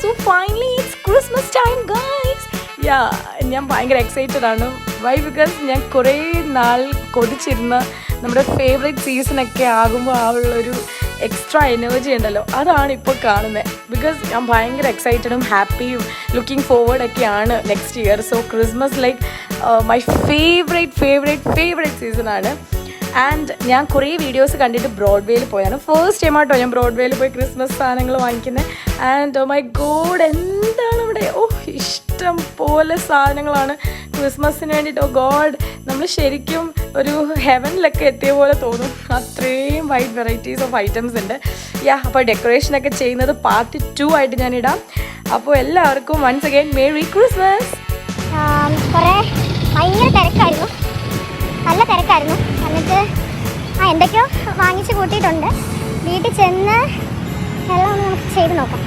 So finally it's Christmas time, guys. Yeah, ഞാൻ ഭയങ്കര excited ആണ്. വൈ? ബിക്കോസ് ഞാൻ കുറേ നാൾ കൊതിച്ചിരുന്ന നമ്മുടെ ഫേവറേറ്റ് സീസണൊക്കെ ആകുമ്പോൾ ആ ഉള്ളൊരു എക്സ്ട്രാ എനർജി ഉണ്ടല്ലോ, അതാണ് ഇപ്പോൾ കാണുന്നത്. ബിക്കോസ് ഞാൻ ഭയങ്കര എക്സൈറ്റഡും ഹാപ്പിയും ലുക്കിംഗ് ഫോർവേഡൊക്കെയാണ് next year. So Christmas like my favourite സീസണാണ്. ആൻഡ് ഞാൻ കുറേ വീഡിയോസ് കണ്ടിട്ട് ബ്രോഡ്വേയിൽ പോയാണ്. ഫസ്റ്റ് ടൈം ആട്ടോ ഞാൻ ബ്രോഡ്വേയിൽ പോയി ക്രിസ്മസ് സാധനങ്ങൾ വാങ്ങിക്കുന്നത്. ആൻഡ് മൈ ഗോഡ്, എന്താണ് ഇവിടെ! ഇഷ്ടം പോലെ സാധനങ്ങളാണ് ക്രിസ്മസിന് വേണ്ടിയിട്ട്. ഗോഡ്, നമ്മൾ ശരിക്കും ഒരു ഹെവനിലൊക്കെ എത്തിയ പോലെ തോന്നും. അത്രയും വൈഡ് വെറൈറ്റീസ് ഓഫ് ഐറ്റംസ് ഉണ്ട്. അപ്പോൾ ഡെക്കറേഷനൊക്കെ ചെയ്യുന്നത് പാർട്ട് 2 ആയിട്ട് ഞാൻ ഇടാം. അപ്പോൾ എല്ലാവർക്കും വൺസ് അഗൈൻ മേരി ക്രിസ്മസ്. കുറേ ഭയങ്കര തിരക്കായിരുന്നു, നല്ല തിരക്കായിരുന്നു. എന്നിട്ട് എന്തൊക്കെയോ വാങ്ങിച്ച് കൂട്ടിയിട്ടുണ്ട്. വീട്ടിൽ ചെന്ന് എല്ലാം നമുക്ക് ചെയ്ത് നോക്കാം.